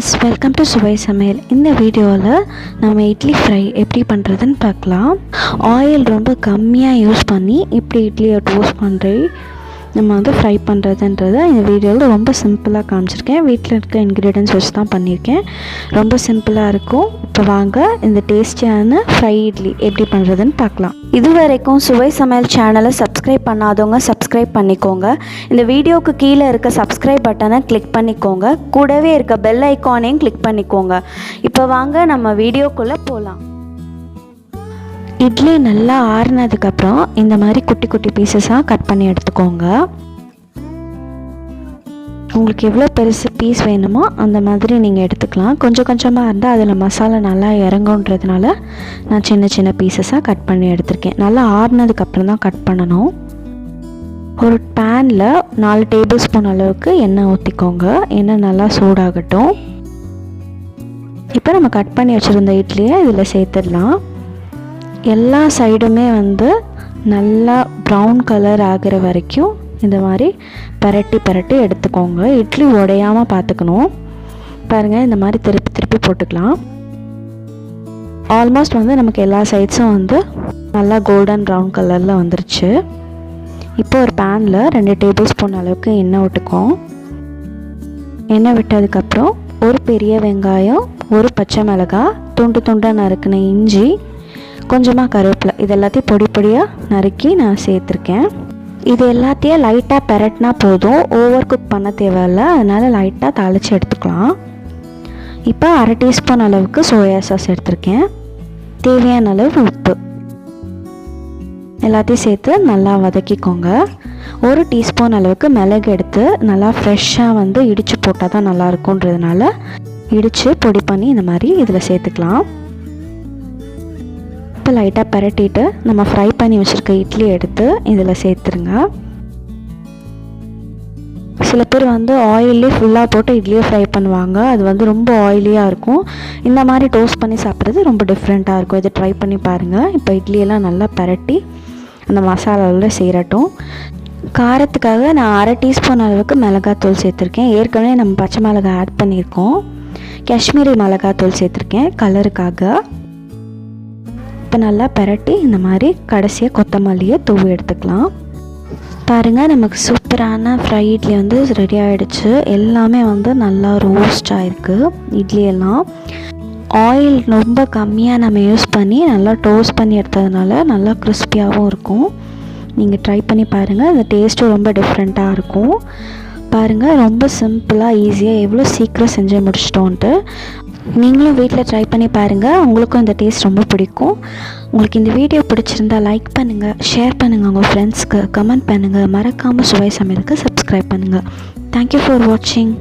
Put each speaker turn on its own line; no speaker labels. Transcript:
Friends, welcome to சுவை சமையல். இந்த வீடியோவில் நம்ம இட்லி ஃப்ரை எப்படி பண்ணுறதுன்னு பார்க்கலாம். ஆயில் ரொம்ப கம்மியாக யூஸ் பண்ணி இப்படி இட்லியை டோஸ்ட் பண்ணுற நம்ம வந்து ஃப்ரை பண்ணுறதுன்றதை இந்த வீடியோவில் ரொம்ப சிம்பிளாக காமிச்சிருக்கேன். வீட்டில் இருக்க இன்க்ரீடியன்ஸ் வச்சு தான் பண்ணியிருக்கேன். ரொம்ப சிம்பிளாக இருக்கும். இப்போ வாங்க இந்த டேஸ்டியான ஃப்ரை இட்லி எப்படி பண்ணுறதுன்னு பார்க்கலாம்.
இது வரைக்கும் சுவை சமையல் சேனலை சப்ஸ்கிரைப் பண்ணாதவங்க சப்ஸ்கிரைப் பண்ணிக்கோங்க. இந்த வீடியோவுக்கு கீழே இருக்க சப்ஸ்கிரைப் பட்டனை கிளிக் பண்ணிக்கோங்க. கூடவே இருக்க பெல் ஐக்கானையும் கிளிக் பண்ணிக்கோங்க. இப்போ வாங்க நம்ம வீடியோக்குள்ளே போகலாம்.
இட்லி நல்லா ஆறுனதுக்கப்புறம் இந்த மாதிரி குட்டி குட்டி பீசஸாக கட் பண்ணி எடுத்துக்கோங்க. உங்களுக்கு எவ்வளோ பெருசு பீஸ் வேணுமோ அந்த மாதிரி நீங்கள் எடுத்துக்கலாம். கொஞ்சம் கொஞ்சமாக இருந்தால் அதில் மசாலா நல்லா இறங்குன்றதுனால நான் சின்ன சின்ன பீசஸாக கட் பண்ணி எடுத்திருக்கேன். நல்லா ஆறுனதுக்கப்புறம் தான் கட் பண்ணணும். ஒரு பேனில் 4 டேபிள் ஸ்பூன் அளவுக்கு எண்ணெய் ஊற்றிக்கோங்க. எண்ணெய் நல்லா சூடாகட்டும். இப்போ நம்ம கட் பண்ணி வச்சுருந்த இட்லியை இதில் சேர்த்துடலாம். எல்லா சைடுமே வந்து நல்லா ப்ரௌன் கலர் ஆகிற வரைக்கும் இந்த மாதிரி பரட்டி எடுத்துக்கோங்க. இட்லி உடையாமல் பார்த்துக்கணும். பாருங்கள், இந்த மாதிரி திருப்பி போட்டுக்கலாம். ஆல்மோஸ்ட் வந்து நமக்கு எல்லா சைட்ஸும் வந்து நல்லா கோல்டன் ப்ரௌன் கலரில் வந்துருச்சு. இப்போ ஒரு பேனில் 2 டேபிள் ஸ்பூன் அளவுக்கு எண்ணெய் விட்டுக்கோம். எண்ணெய் விட்டதுக்கப்புறம் ஒரு பெரிய வெங்காயம், ஒரு பச்சை மிளகாய், துண்டாக நறுக்கின இஞ்சி, கொஞ்சமாக கருவேப்பிலை, இது எல்லாத்தையும் பொடியாக நறுக்கி நான் சேர்த்துருக்கேன். இது எல்லாத்தையும் லைட்டாக பெரட்டினா போதும், ஓவர் குக் பண்ண தேவையில்லை. அதனால் லைட்டாக தாளித்து எடுத்துக்கலாம். இப்போ 1/2 டீஸ்பூன் அளவுக்கு சோயா சாஸ் எடுத்திருக்கேன். தேவையான அளவு உப்பு எல்லாத்தையும் சேர்த்து நல்லா வதக்கிக்கோங்க. 1 டீஸ்பூன் அளவுக்கு மிளகு எடுத்து நல்லா ஃப்ரெஷ்ஷாக வந்து இடித்து போட்டால் தான் நல்லா இருக்குன்றதுனால இடித்து பொடி பண்ணி இந்த மாதிரி இதில் சேர்த்துக்கலாம். இப்போ லைட்டாக பரட்டிட்டு நம்ம ஃப்ரை பண்ணி வச்சுருக்க இட்லி எடுத்து இதில் சேர்த்துருங்க. சில பேர் வந்து ஆயிலே ஃபுல்லாக போட்டு இட்லியை ஃப்ரை பண்ணுவாங்க. அது வந்து ரொம்ப ஆயிலியாக இருக்கும். இந்த மாதிரி டோஸ்ட் பண்ணி சாப்பிட்றது ரொம்ப டிஃப்ரெண்ட்டாக இருக்கும். இதை ட்ரை பண்ணி பாருங்கள். இப்போ இட்லியெல்லாம் நல்லா பரட்டி அந்த மசாலாவில் சேரட்டும். காரத்துக்காக நான் 1/2 டீஸ்பூன் அளவுக்கு மிளகாத்தூள் சேர்த்துருக்கேன். ஏற்கனவே நம்ம பச்சை மிளகாய் ஆட் பண்ணியிருக்கோம். காஷ்மீரி மிளகாத்தூள் சேர்த்துருக்கேன் கலருக்காக. இப்போ நல்லா பரட்டி இந்த மாதிரி கடைசியாக கொத்தமல்லியை தூவி எடுத்துக்கலாம். பாருங்கள், நமக்கு சூப்பரான ஃப்ரை இட்லி வந்து ரெடி ஆகிடுச்சு. எல்லாமே வந்து நல்லா ரோஸ்ட் ஆகிருக்கு. இட்லியெல்லாம் ஆயில் ரொம்ப கம்மியாக நம்ம யூஸ் பண்ணி நல்லா டோஸ்ட் பண்ணி எடுத்ததுனால நல்லா கிறிஸ்பியாகவும் இருக்கும். நீங்கள் ட்ரை பண்ணி பாருங்கள். இந்த டேஸ்ட்டும் ரொம்ப டிஃப்ரெண்ட்டாக இருக்கும். பாருங்கள், ரொம்ப சிம்பிளாக ஈஸியாக எவ்வளோ சீக்கிரம் செஞ்சு முடிச்சிட்டோன்ட்டு. நீங்களும் வீட்டில் ட்ரை பண்ணி பாருங்கள். உங்களுக்கும் இந்த டேஸ்ட் ரொம்ப பிடிக்கும். உங்களுக்கு இந்த வீடியோ பிடிச்சிருந்தா லைக் பண்ணுங்கள், ஷேர் பண்ணுங்கள், உங்கள் ஃப்ரெண்ட்ஸ்க்கு கமெண்ட் பண்ணுங்கள். மறக்காமல் சுவை சமையலுக்கு சப்ஸ்கிரைப் பண்ணுங்கள். தேங்க்யூ ஃபார் வாட்சிங்.